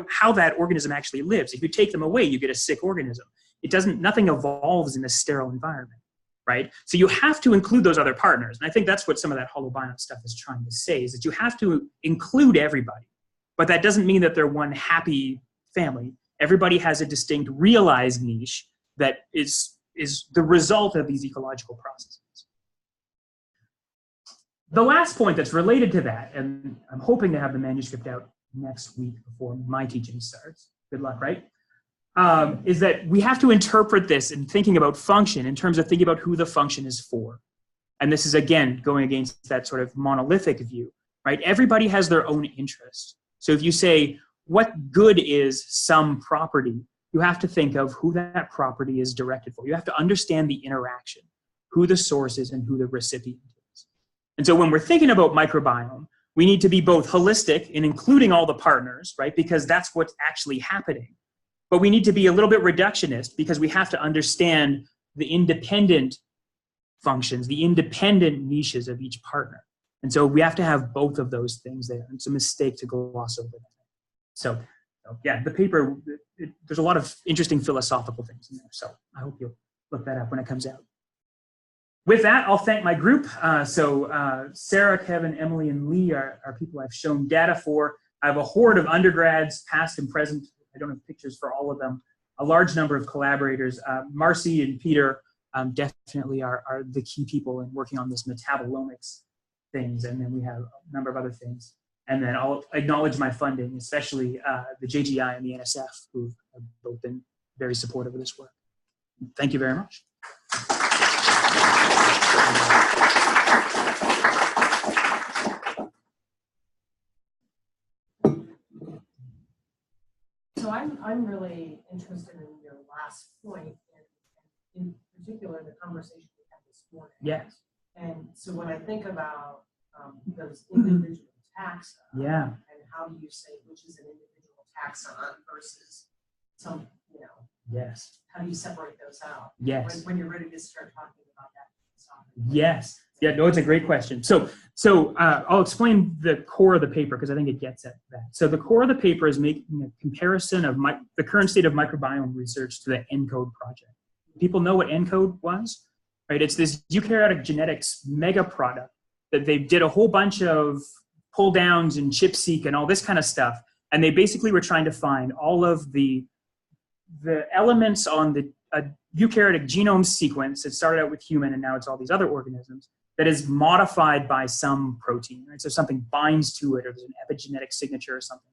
how that organism actually lives. If you take them away, you get a sick organism. Nothing evolves in a sterile environment, right? So you have to include those other partners. And I think that's what some of that holobiont stuff is trying to say, is that you have to include everybody. But that doesn't mean that they're one happy family. Everybody has a distinct realized niche that is the result of these ecological processes. The last point that's related to that, and I'm hoping to have the manuscript out next week before my teaching starts, good luck, right? Is that we have to interpret this in thinking about function in terms of thinking about who the function is for. And this is, again, going against that sort of monolithic view, right? Everybody has their own interest. So if you say, what good is some property, you have to think of who that property is directed for. You have to understand the interaction, who the source is and who the recipient is. And so when we're thinking about microbiome, we need to be both holistic in including all the partners, right? Because that's what's actually happening. But we need to be a little bit reductionist because we have to understand the independent functions, the independent niches of each partner. And so we have to have both of those things there. It's a mistake to gloss over that. So yeah, the paper, there's a lot of interesting philosophical things in there. So I hope you'll look that up when it comes out. With that, I'll thank my group. Sarah, Kevin, Emily, and Lee are people I've shown data for. I have a horde of undergrads, past and present. I don't have pictures for all of them. A large number of collaborators. Marcy and Peter definitely are the key people in working on this metabolomics things. And then we have a number of other things. And then I'll acknowledge my funding, especially the JGI and the NSF, who have both been very supportive of this work. Thank you very much. So I'm really interested in your last point, and in particular the conversation we had this morning. Yes. And so when I think about those individual taxa, yeah, and how do you say which is an individual taxon versus some, yes, how do you separate those out? Yes. When you're ready to start talking about that. Yes. Yeah, no, it's a great question. So I'll explain the core of the paper because I think it gets at that. So the core of the paper is making a comparison of the current state of microbiome research to the ENCODE project. People know what ENCODE was, right? It's this eukaryotic genetics mega product that they did a whole bunch of pull downs and ChIP-seq and all this kind of stuff. And they basically were trying to find all of the elements on the eukaryotic genome sequence. It started out with human and now it's all these other organisms that is modified by some protein, right? So something binds to it or there's an epigenetic signature or something.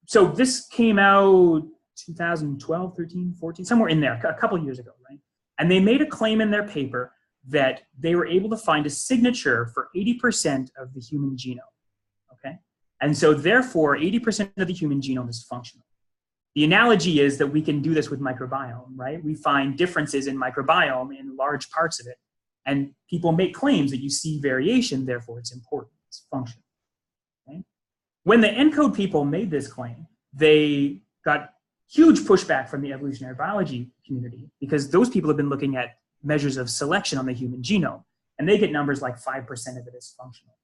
So this came out 2012, 13, 14, somewhere in there, a couple years ago, right? And they made a claim in their paper that they were able to find a signature for 80% of the human genome, okay? And so therefore, 80% of the human genome is functional. The analogy is that we can do this with microbiome, right? We find differences in microbiome in large parts of it. And people make claims that you see variation, therefore it's important, it's functional. Okay? When the ENCODE people made this claim, they got huge pushback from the evolutionary biology community because those people have been looking at measures of selection on the human genome, and they get numbers like 5% of it is functional.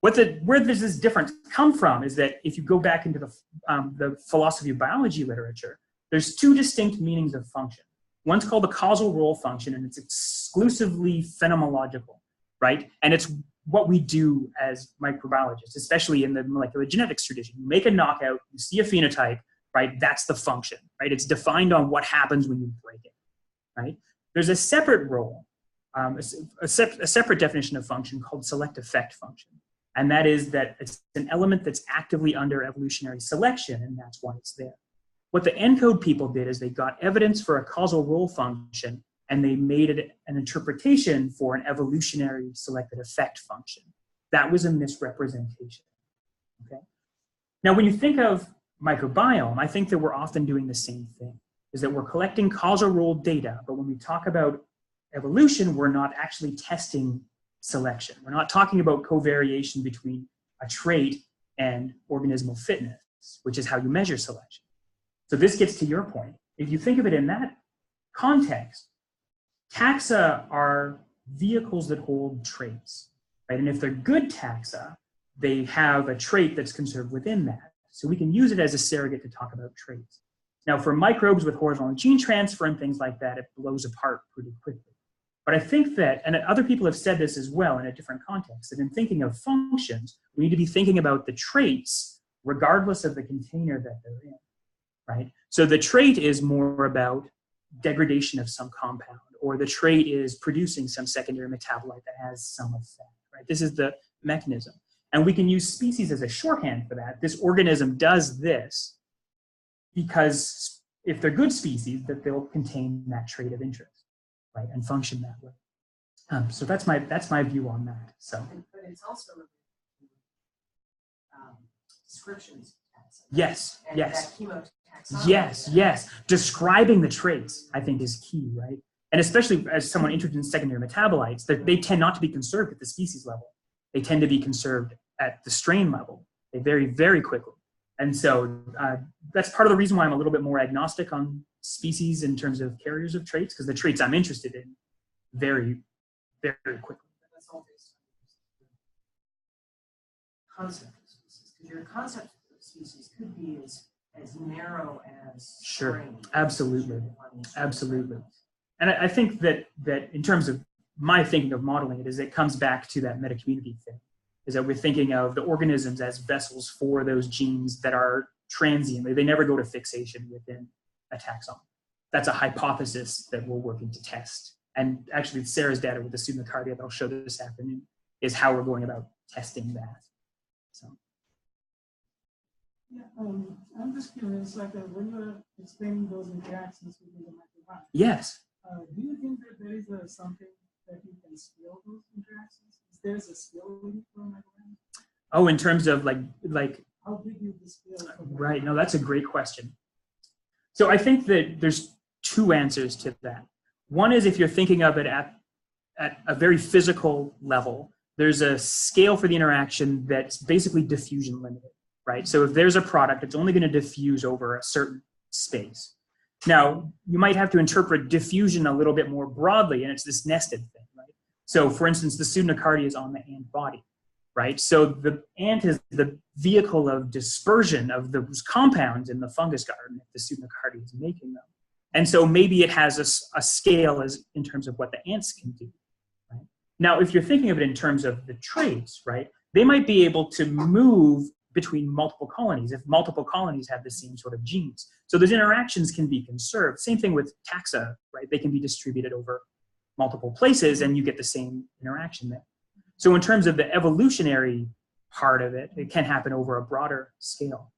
Where does this difference come from is that if you go back into the philosophy of biology literature, there's two distinct meanings of function. One's called the causal role function, and it's exclusively phenomenological, right? And it's what we do as microbiologists, especially in the molecular genetics tradition. You make a knockout, you see a phenotype, right? That's the function, right? It's defined on what happens when you break it, right? There's a separate role, a separate definition of function called select effect function. And that is that it's an element that's actively under evolutionary selection, and that's why it's there. What the ENCODE people did is they got evidence for a causal role function, and they made it an interpretation for an evolutionary selected effect function. That was a misrepresentation, okay? Now, when you think of microbiome, I think that we're often doing the same thing, is that we're collecting causal role data, but when we talk about evolution, we're not actually testing selection. We're not talking about covariation between a trait and organismal fitness, which is how you measure selection. So this gets to your point. If you think of it in that context, taxa are vehicles that hold traits, right? And if they're good taxa, they have a trait that's conserved within that. So we can use it as a surrogate to talk about traits. Now, for microbes with horizontal gene transfer and things like that, it blows apart pretty quickly. But I think that, and other people have said this as well in a different context, that in thinking of functions, we need to be thinking about the traits regardless of the container that they're in, right? So the trait is more about degradation of some compound, or the trait is producing some secondary metabolite that has some effect, right? This is the mechanism. And we can use species as a shorthand for that. This organism does this because if they're good species, that they'll contain that trait of interest, right, and function that way. So that's my view on that. So, but it's also descriptions. Yes, and yes, that chemotaxonomy. yes. Describing the traits, I think, is key, right? And especially as someone interested in secondary metabolites, they tend not to be conserved at the species level. They tend to be conserved at the strain level. They vary very quickly. And so that's part of the reason why I'm a little bit more agnostic on species in terms of carriers of traits, because the traits I'm interested in vary very quickly. That's all based on concept of species, because your concept of species could be as narrow as sure, strain. absolutely. And I think that in terms of my thinking of modeling it, is it comes back to that meta-community thing, is that we're thinking of the organisms as vessels for those genes that are transient. They never go to fixation within a taxon. That's a hypothesis that we're working to test. And actually, Sarah's data with the pseudocardia that I'll show this afternoon is how we're going about testing that. So. Yeah, I'm just curious, like when you're explaining those interactions within the microbiome. Yes. Do you think that there is something that you can scale those interactions? Is there a scale limit for a microbiome? Oh, in terms of like how big is the scale? Right. No, that's a great question. So I think that there's two answers to that. One is if you're thinking of it at a very physical level, there's a scale for the interaction that's basically diffusion limited, right? So if there's a product, it's only going to diffuse over a certain space. Now, you might have to interpret diffusion a little bit more broadly, and it's this nested thing, right? So for instance, the pseudocardia is on the ant body, right? So the ant is the vehicle of dispersion of those compounds in the fungus garden if the pseudocardia is making them. And so maybe it has a scale as in terms of what the ants can do, right? Now, if you're thinking of it in terms of the traits, right, they might be able to move between multiple colonies if multiple colonies have the same sort of genes. So those interactions can be conserved. Same thing with taxa, right? They can be distributed over multiple places and you get the same interaction there. So in terms of the evolutionary part of it, it can happen over a broader scale.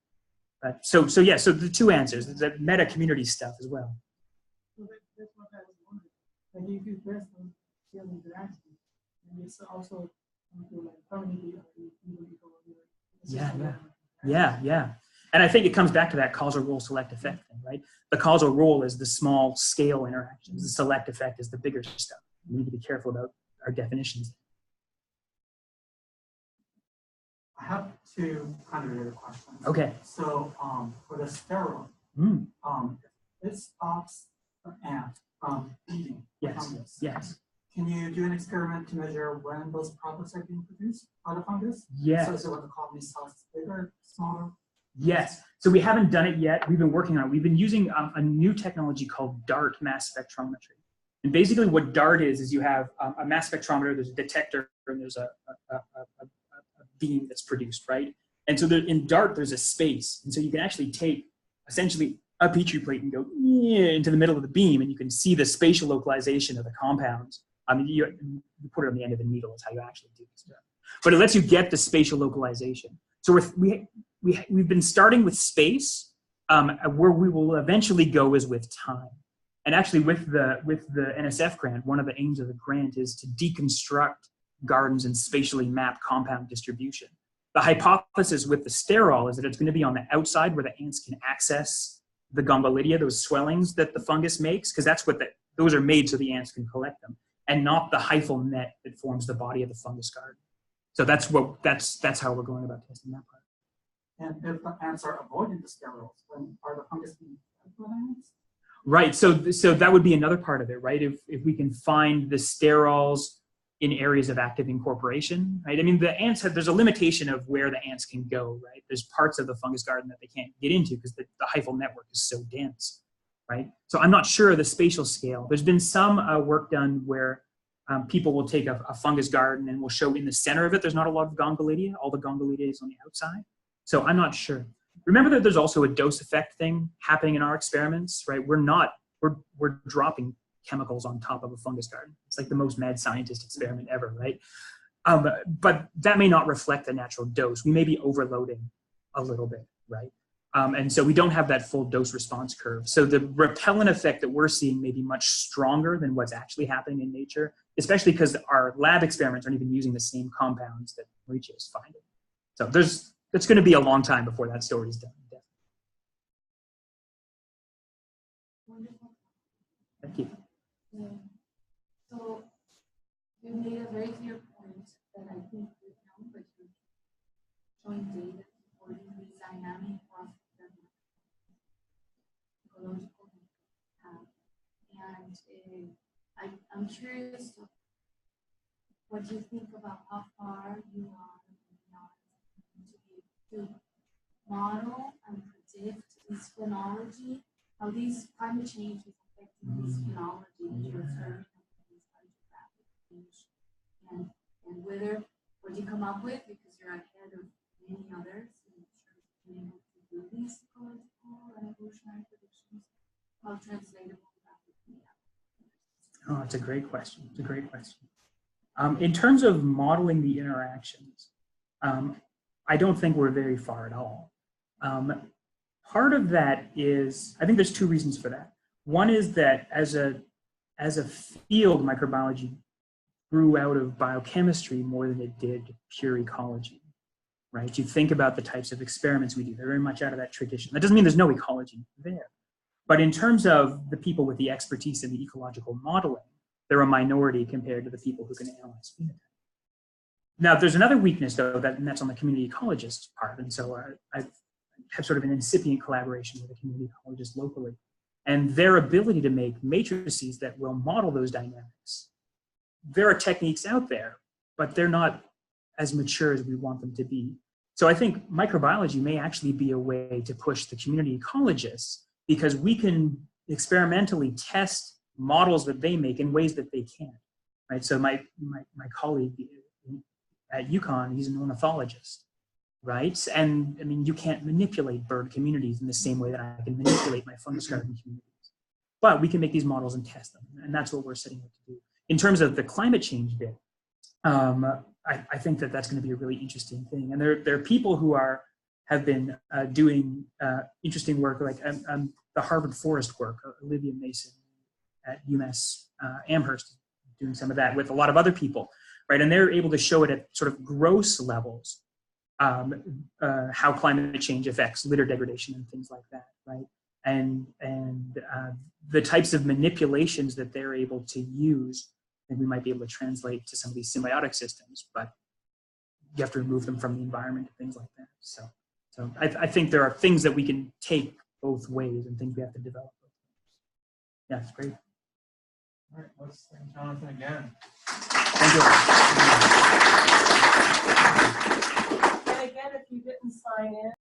So the two answers, the meta community stuff as well. So that's what I was wondering. Like if you test those scale interactions, and it's also into like community or Yeah. And I think it comes back to that causal role select effect thing, right? The causal role is the small scale interactions. The select effect is the bigger stuff. We need to be careful about our definitions. I have two unrelated questions. Okay. So for the steroid, it stops the ant from eating fungus. Yes. Can you do an experiment to measure when those products are being produced by the fungus? Yes. So what the colony size is bigger, smaller? Yes. So we haven't done it yet. We've been working on it. We've been using a new technology called DART mass spectrometry. And basically what DART is you have a mass spectrometer, there's a detector, and there's a beam that's produced, right? And so in DART, there's a space. And so you can actually take essentially a Petri plate and go into the middle of the beam, and you can see the spatial localization of the compounds. I mean, you put it on the end of the needle is how you actually do this. But it lets you get the spatial localization. So we've been starting with space. Where we will eventually go is with time. And actually with the NSF grant, one of the aims of the grant is to deconstruct gardens and spatially map compound distribution. The hypothesis with the sterol is that it's going to be on the outside where the ants can access the gongolidia, those swellings that the fungus makes, because that's what those are made so the ants can collect them, and not the hyphal net that forms the body of the fungus garden. So that's how we're going about testing that part. And if the ants are avoiding the sterols, then are the fungus being fed by the ants? Right. So that would be another part of it, right? If we can find the sterols in areas of active incorporation, right? I mean, the ants there's a limitation of where the ants can go, right? There's parts of the fungus garden that they can't get into because the hyphal network is so dense, right? So I'm not sure of the spatial scale. There's been some work done where people will take a fungus garden and will show in the center of it, there's not a lot of gongolidia. All the gongolidia is on the outside. So I'm not sure. Remember that there's also a dose effect thing happening in our experiments, right? We're dropping chemicals on top of a fungus garden. It's like the most mad scientist experiment ever, right? But that may not reflect the natural dose. We may be overloading a little bit, right? And so we don't have that full dose response curve. So the repellent effect that we're seeing may be much stronger than what's actually happening in nature, especially because our lab experiments aren't even using the same compounds that Mauricio is finding. So it's going to be a long time before that story is done. Wonderful. Thank you. So you made a very clear point that I think we know, but you're showing data supporting the dynamic process that ecological have. And I'm curious what you think about how far you are to model and predict this phenology, how these climate change is affecting this phenology that you're observing in these hydrographic change, and whether what you come up with, because you're ahead of many others, and being able to do these ecological and evolutionary predictions, how translatable that would be. Oh, it's a great question. It's a great question. In terms of modeling the interactions, I don't think we're very far at all. Part of that is, I think there's two reasons for that. One is that as a field, microbiology grew out of biochemistry more than it did pure ecology, right? You think about the types of experiments we do, they're very much out of that tradition. That doesn't mean there's no ecology there. But in terms of the people with the expertise in the ecological modeling, they're a minority compared to the people who can analyze phenotype. Now, there's another weakness, though, and that's on the community ecologist part. And so I have sort of an incipient collaboration with a community ecologist locally. And their ability to make matrices that will model those dynamics. There are techniques out there, but they're not as mature as we want them to be. So I think microbiology may actually be a way to push the community ecologists, because we can experimentally test models that they make in ways that they can't, right? So my colleague at UConn, he's an ornithologist, right? And I mean, you can't manipulate bird communities in the same way that I can manipulate my fungus garden communities. But we can make these models and test them, and that's what we're setting out to do. In terms of the climate change bit, I think that that's going to be a really interesting thing. And there are people who have been doing interesting work, like the Harvard forest work, Olivia Mason at UMass Amherst, doing some of that with a lot of other people. Right, and they're able to show it at sort of gross levels, how climate change affects litter degradation and things like that, right? And the types of manipulations that they're able to use, and we might be able to translate to some of these symbiotic systems, but you have to remove them from the environment and things like that. So I think there are things that we can take both ways and things we have to develop. Yeah, it's great. All right, let's thank Jonathan again. Thank you. And again, if you didn't sign in,